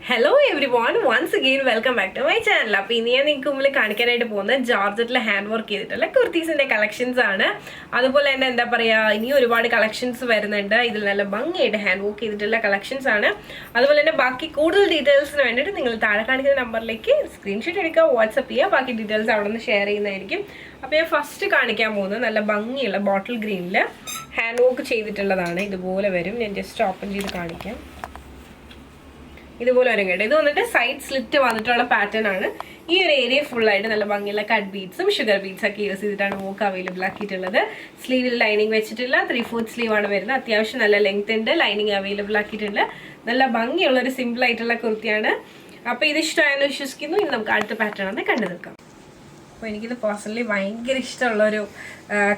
Hello everyone, once again welcome back to my channel. അപ്പോൾ ഇനി ഞാൻ നിങ്ങൾക്ക് മുമ്പിൽ കാണിക്കാനായിട്ട് പോകുന്നത് ജോർജറ്റിലെ ഹാൻഡ് വർക്ക് ചെയ്തിട്ടുള്ള കുർത്തീസിന്റെ കളക്ഷൻസ് ആണ്. അതുപോലെ തന്നെ എന്താ പറയുക, ഇനി ഒരുപാട് കളക്ഷൻസ് വരുന്നുണ്ട്. ഇതിൽ നല്ല ഭംഗിയായിട്ട് ഹാൻഡ് വർക്ക് ചെയ്തിട്ടുള്ള കളക്ഷൻസ് ആണ്. അതുപോലെ തന്നെ ബാക്കി കൂടുതൽ ഡീറ്റെയിൽസിന് വേണ്ടിയിട്ട് നിങ്ങൾ താഴെ കാണിക്കുന്ന നമ്പറിലേക്ക് സ്ക്രീൻഷോട്ട് എടുക്കുക, വാട്സപ്പ് ചെയ്യുക, ബാക്കി ഡീറ്റെയിൽസ് അവിടെ നിന്ന് ഷെയർ ചെയ്യുന്നതായിരിക്കും. അപ്പോൾ ഞാൻ ഫസ്റ്റ് കാണിക്കാൻ പോകുന്നത് നല്ല ഭംഗിയുള്ള ബോട്ടിൽ ഗ്രീനിൽ ഹാൻഡ് വർക്ക് ചെയ്തിട്ടുള്ളതാണ്. ഇതുപോലെ വരും. ഞാൻ ജസ്റ്റ് ഓപ്പൺ ചെയ്ത് കാണിക്കാം. ഇതുപോലെ വരും കേട്ടോ. ഇത് വന്നിട്ട് സൈഡ് സ്ലിറ്റ് വന്നിട്ടുള്ള പാറ്റേൺ ആണ്. ഈ ഒരു ഏരിയ ഫുള്ളായിട്ട് നല്ല ഭംഗിയുള്ള കട്ട് ബീഡ്സും ഷുഗർ ബീഡ്സ് ഒക്കെ യൂസ് ചെയ്തിട്ടാണ് വർക്ക് അവൈലബിൾ ആക്കിയിട്ടുള്ളത്. സ്ലീവിൽ ലൈനിങ് വെച്ചിട്ടില്ല, 3/4 സ്ലീവ് ആണ് വരുന്നത്. അത്യാവശ്യം നല്ല ലെങ്ത് ഉണ്ട്, ലൈനിങ് അവൈലബിൾ ആക്കിയിട്ടുണ്ട്. നല്ല ഭംഗിയുള്ള ഒരു സിമ്പിൾ ആയിട്ടുള്ള കുർത്തിയാണ്. അപ്പോൾ ഇത് ഇഷ്ടമായെന്ന് വിശ്വസിക്കുന്നു. ഇനി നമുക്ക് അടുത്ത പാറ്റേൺ ഒന്ന് കണ്ടു നിൽക്കാം. അപ്പോൾ എനിക്കിത് പേഴ്സണലി ഭയങ്കര ഇഷ്ടമുള്ളൊരു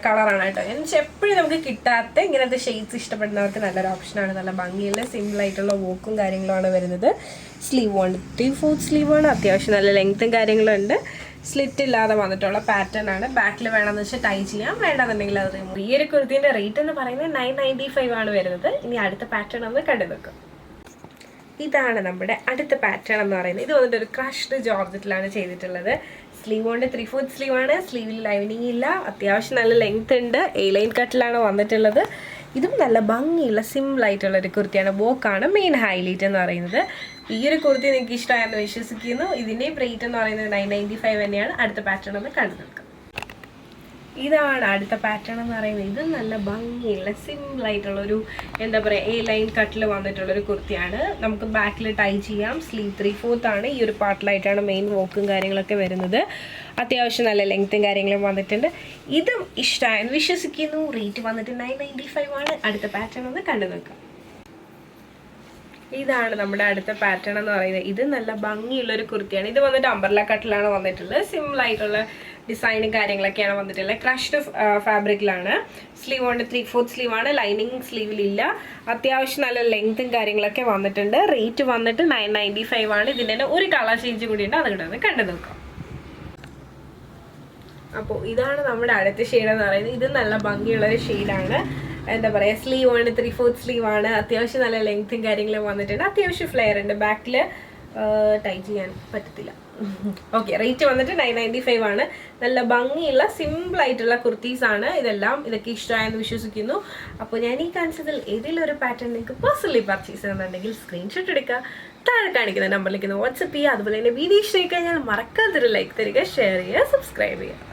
കളറാണ് കേട്ടോ. എന്നുവെച്ചാൽ എപ്പോഴും നമുക്ക് കിട്ടാത്ത ഇങ്ങനത്തെ ഷെയ്ഡ്സ് ഇഷ്ടപ്പെടുന്നവർക്ക് നല്ലൊരു ഓപ്ഷനാണ്. നല്ല ഭംഗിയുള്ള സിമ്പിളായിട്ടുള്ള വോക്കും കാര്യങ്ങളുമാണ് വരുന്നത്. സ്ലീവ് 1/3/4 സ്ലീവാണ്. അത്യാവശ്യം നല്ല ലെങ്ത്തും കാര്യങ്ങളും ഉണ്ട്. സ്ലിറ്റ് ഇല്ലാതെ വന്നിട്ടുള്ള പാറ്റേൺ ആണ്. ബാക്കിൽ വേണമെന്ന് വെച്ചാൽ ടൈ ചെയ്യാം, വേണമെന്നുണ്ടെങ്കിൽ അത് റിമൂവ്. ഈ ഒരു കുർത്തീൻ്റെ റേറ്റ് എന്ന് പറയുന്നത് 995 ആണ് വരുന്നത്. ഇനി അടുത്ത പാറ്റേൺ ഒന്ന് കണ്ടു നോക്കാം. ഇതാണ് നമ്മുടെ അടുത്ത പാറ്റേൺ എന്ന് പറയുന്നത്. ഇത് വന്നിട്ട് ഒരു ക്രഷ്ഡ് ജോർജറ്റിലാണ് ചെയ്തിട്ടുള്ളത്. സ്ലീവ് കൊണ്ട് 3/4 സ്ലീവാണ്. സ്ലീവിൽ ലൈനിങ് ഇല്ല, അത്യാവശ്യം നല്ല ലെങ്ത് ഉണ്ട്. ലൈൻ കട്ടിലാണ് വന്നിട്ടുള്ളത്. ഇതും നല്ല ഭംഗിയുള്ള സിമ്പിളായിട്ടുള്ള ഒരു കുർത്തിയാണ്. വോക്കാണ് മെയിൻ ഹൈലൈറ്റ് എന്ന് പറയുന്നത്. ഈ ഒരു കുർത്തി നിങ്ങൾക്ക് ഇഷ്ടമായെന്ന് വിശ്വസിക്കുന്നു. ഇതിൻ്റെയും റേറ്റ് എന്ന് പറയുന്നത് 995 തന്നെയാണ്. അടുത്ത പാറ്റേൺ ഒന്ന് കണ്ടു നിൽക്കാം. ഇതാണ് അടുത്ത പാറ്റേൺ എന്ന് പറയുന്നത്. ഇത് നല്ല ഭംഗിയുള്ള സിമ്പിളായിട്ടുള്ളൊരു എന്താ പറയുക ലൈൻ കട്ടിൽ വന്നിട്ടുള്ളൊരു കുർത്തിയാണ്. നമുക്ക് ബാക്കിൽ ടൈ ചെയ്യാം. സ്ലീവ് 3/4 ആണ്. ഈ ഒരു പാർട്ടിലായിട്ടാണ് മെയിൻ വോക്കും കാര്യങ്ങളൊക്കെ വരുന്നത്. അത്യാവശ്യം നല്ല ലെങ്ത്തും കാര്യങ്ങളും വന്നിട്ടുണ്ട്. ഇതും ഇഷ്ടമായെന്ന് വിശ്വസിക്കുന്നു. റേറ്റ് വന്നിട്ട് 995 ആണ്. അടുത്ത പാറ്റേൺ ഒന്ന് കണ്ടു നോക്കാം. ഇതാണ് നമ്മുടെ അടുത്ത പാറ്റേൺ എന്ന് പറയുന്നത്. ഇത് നല്ല ഭംഗിയുള്ളൊരു കുർത്തിയാണ്. ഇത് വന്നിട്ട് അംബ്രല്ല കട്ടിലാണ് വന്നിട്ടുള്ളത്. സിമ്പിളായിട്ടുള്ള ഡിസൈനും കാര്യങ്ങളൊക്കെയാണ് വന്നിട്ടുള്ളത്. ക്രഷ്ഡ് ഫാബ്രിക്കിലാണ്. സ്ലീവ് കൊണ്ട് 3/4 സ്ലീവാണ്. ലൈനിങ് സ്ലീവിലില്ല. അത്യാവശ്യം നല്ല ലെങ്ത്തും കാര്യങ്ങളൊക്കെ വന്നിട്ടുണ്ട്. റേറ്റ് വന്നിട്ട് 995 ആണ്. ഇതിൻ്റെ തന്നെ ഒരു കളർ ചേഞ്ച് കൂടി ഉണ്ട്. അതുകൊണ്ട് ഒന്ന് കണ്ടു നോക്കാം. അപ്പോൾ ഇതാണ് നമ്മുടെ അടുത്ത ഷെയ്ഡ് എന്ന് പറയുന്നത്. ഇത് നല്ല ഭംഗിയുള്ളൊരു ഷെയ്ഡാണ്. എന്താ പറയുക സ്ലീവ് ആണ്, 3/4 സ്ലീവാണ്. അത്യാവശ്യം നല്ല ലെങ്ത്തും കാര്യങ്ങളും വന്നിട്ടുണ്ട്. അത്യാവശ്യം ഫ്ലെയർ ഉണ്ട്. ബാക്കിൽ ടൈ ചെയ്യാൻ പറ്റത്തില്ല. ഓക്കെ, റേറ്റ് വന്നിട്ട് 995 ആണ്. നല്ല ഭംഗിയുള്ള സിമ്പിളായിട്ടുള്ള കുർത്തീസാണ് ഇതെല്ലാം. ഇതൊക്കെ ഇഷ്ടമായെന്ന് വിശ്വസിക്കുന്നു. അപ്പോൾ ഞാൻ ഈ കാണിച്ചതിൽ ഏതെങ്കിലും ഒരു പാറ്റേൺ നിങ്ങൾക്ക് പേഴ്സണലി പർച്ചേസ് ചെയ്യുന്നുണ്ടെങ്കിൽ സ്ക്രീൻഷോട്ട് എടുക്കുക, താഴെ കാണിക്കുന്ന നമ്പറിലേക്ക് വാട്സപ്പ് ചെയ്യുക. അതുപോലെ തന്നെ വീഡിയോ ഇഷ്ടമായി കഴിഞ്ഞാൽ മറക്കാത്തൊരു ലൈക്ക് തരിക, ഷെയർ ചെയ്യുക, സബ്സ്ക്രൈബ് ചെയ്യുക.